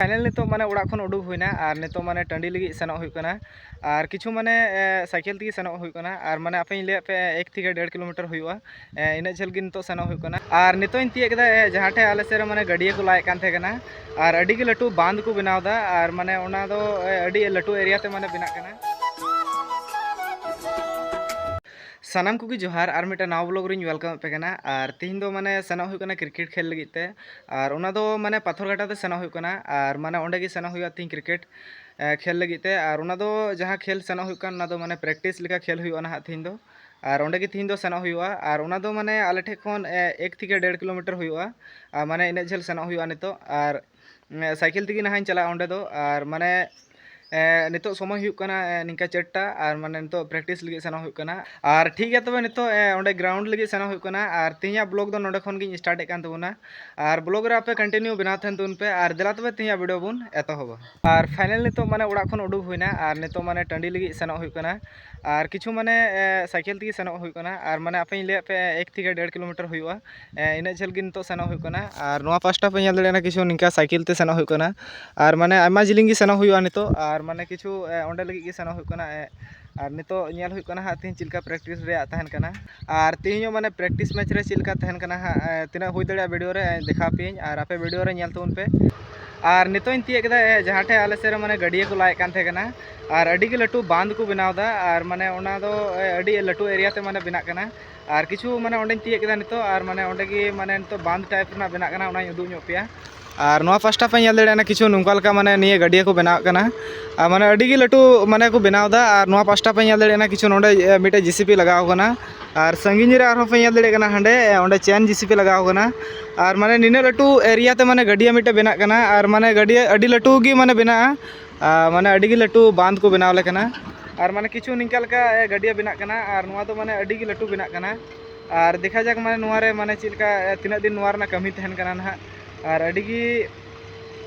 Final नितो माने ओड़ा खन उडुक हुईना और नितो माने टंडी लगी सेनोक हुई कना और किछु माने साइकेल तगी सेनोक हुई कना और माने आपे ले पे 1 থেকে 1.5 किलोमीटर हुआ इन झेल गी नितो सेनोक हुई कना और नितो इन तिये केदा जहां ठे आले सेरे माने गडिया को लाए कान थे कना और अडी गे लटू बांध को बनावदा और माने ओना दो अडी लटू एरिया ते माने बिना कना सानाम को जोहार और मिट्टे नाव ब्लॉग रिंग वेलकम पे कना और तीन दो माने सेनोक हुई कना क्रिकेट खेल लगते और ओना दो माने पाथरघाटा ते सेनोक हुई कना और माने ओंडे गी सेनोक हुई तीन क्रिकेट खेल लगते और ओना दो जहां खेल सेनोक हुई कन ओना दो माने प्रैक्टिस लेका खेल हुई ना तीन दो और ओंडे गी तीन दो सेनोक हुई और ओना दो माने आले ठे खन 1 থেকে 1.5 किलोमीटर हुई माने इन झेल सेनोक हुई नितो और साइकेल तगी नहाई चला ओंडे दो और माने नितो समय हुई कना निका 4टा और माने नितो प्रैक्टिस लगी सेना हुई कना और ठीक है तबे नितो ओंडे ग्राउंड लगी सेना हुई कना और तिहिया ब्लॉग दो नोडे खन गी स्टार्ट कान तबना और ब्लॉग रे आपे कंटिन्यू बना थन तुन पे और देला तबे तिहिया वीडियो बुन एतहब और फाइनल नितो माने ओड़ा खन उडुक हुईना और नितो माने टंडी लगी सेना हुई कना और किछु माने साइकेल तगी सेना हुई कना और माने आपे ले पे 1 থেকে 1.5 किलोमीटर हुआ इन झेल गी नितो सेना हुई कना और नोआ पास्टा पे नेल देना किछु निका साइकेल ते सेना हुई कना और माने आमा जिलिंग गी सेना हुई नितो और माने किछु ओंडे लगी गी सेना हुई कना और नितो नेल हुई कना तीन चिलका प्रैक्टिस रे तहन कना और तीन माने प्रैक्टिस मैच रे चिलका तहन कना तिना हुई दड़े वीडियो रे देखा पें और आपे वीडियो रे नेल तुन पे और नितो इन तिये केदा जहां ठे आले सेरे माने गडिया को लाए कान थे कना और अडी गे लटू बांध को बनावदा और माने ओना दो अडी लटू एरिया ते माने बिना कना और किछु माने ओंडे तिये केदा नितो और माने ओंडे गी माने नितो बांध टाइप ना बिना कना ओना उदुग ᱧᱚᱜ पेया और नोआ पास्टा पे नेल देना किछु नुंका लका माने निये गडिया को बनाव कना माने अडी गे लटू माने को बनावदा और नोआ पास्टा पे नेल देना किछु नोंडे मिटे जीसीपी लगाव कना और संगिन रे आरो पे नेल देना कना हंडे ओंडे चैन जीसीपी लगाव कना और माने निने लटू एरिया ते माने गडिया मिटे बिना कना और माने गडिया अडी लटू गी माने बिना माने अडी गे लटू बांध को बनाव ले कना और माने किछु निंका लका गडिया बिना कना और नोआ तो माने अडी गे लटू बिना कना और देखा जाक माने नोआ रे माने चिलका तिना दिन नोआ रे कमी तहन कना ना और अडी गी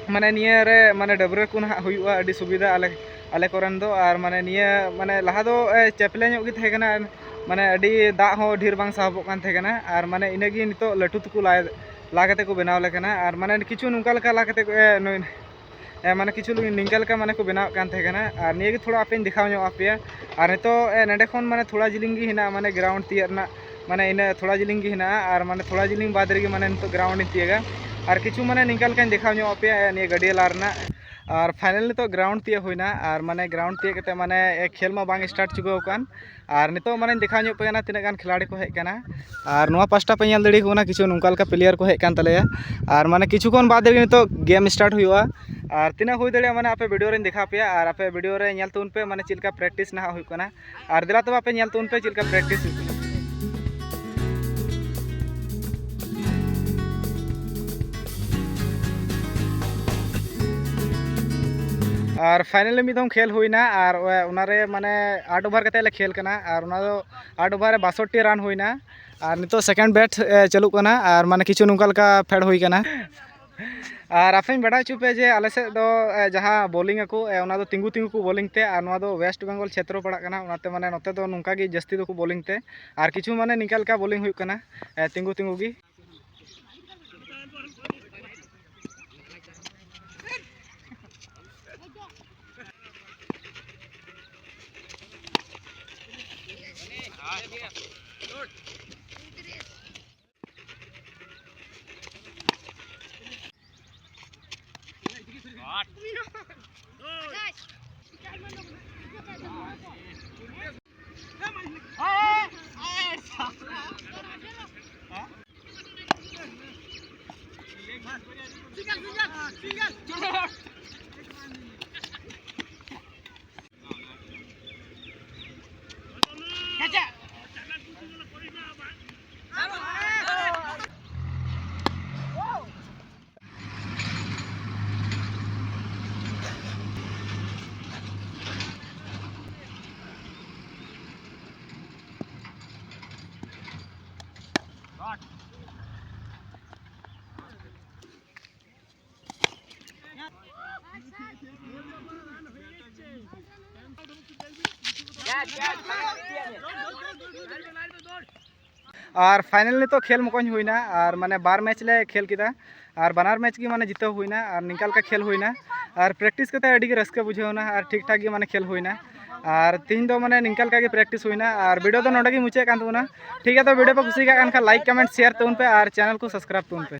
माने निया रे माने डबरे को ना हुआ अडी सुविधा आले आले कोरन दो और माने निया माने लहा दो चेपले ᱧᱚᱜ गी थे कना माने अडी दा हो ढेर बांग साहबो कान थे कना और माने इनेगी नितो लटू तुकु ला कते को बनाव ले कना और माने किछु नुंका लका ला कते माने किछु निंका लका माने को बनाव कान थे कना और निया गी थोड़ा आपे दिखाव ᱧᱚᱜ आपेया और नितो नंडे खन माने थोड़ा जिलिंग गी हिना माने ग्राउंड तियर ना माने इन थोड़ा जिलिंग गी हिना और माने थोड़ा जिलिंग बाद रे माने नितो ग्राउंड तियगा और किछु माने निंका लका दिखाव ᱧᱚᱜ आपेया निया गडिया लारना और फाइनल नितो ग्राउंड तिय हुईना और माने ग्राउंड तिय कते माने खेल मा बांग स्टार्ट चुकाव कान और नितो माने दिखाव ᱧᱚᱜ पेना तिना गान खिलाड़ी को हेज कना और नोआ पास्टा पे नेल दड़ी कोना किछु नुंका लका प्लेयर को हेज कान तलेया और माने किछु कोन बाद रे नितो गेम स्टार्ट हुआ और तिना हुई दड़े माने आपे वीडियो रे दिखा पेया और आपे वीडियो रे नेल तुन पे माने चिलका प्रैक्टिस ना हुई कना और दिला तो आपे नेल तुन पे चिलका प्रैक्टिस हुई और फाइनल मिदम खेल हुईना और उनारे माने 8 ओवर कते ले खेल कना और उना दो 8 ओवर 62 रन हुईना और नितो सेकंड बैट चालू कना और माने किछु नुंका लका फेड हुई कना और आपे बड़ा चुपे जे आले से दो जहां बॉलिंग को उना दो तिंगु तिंगु को बॉलिंग ते और नोआ दो वेस्ट बेंगल क्षेत्र पड़ा कना उनाते माने नोते दो नुंका गी जस्ती दो को बॉलिंग ते और किछु माने निंका लका बॉलिंग हुई कना तिंगु तिंगु गी और फाइनल तो खेल मकोन हुईना और माने 12 मैच ले खेल किदा और बनार मैच की माने जितो हुईना और निकाल का खेल हुईना और प्रैक्टिस करते अड़ी के रस्का बुझेवना और ठीक ठाक माने खेल हुईना और तीन दो माने निकाल का प्रैक्टिस हुईना और वीडियो तो नोडे मुचाद ठीक है। तो वीडियो पे कुछ लाइक कमेंट शेयर तबन पे और चैनल को सब्सक्राइब तबन पे।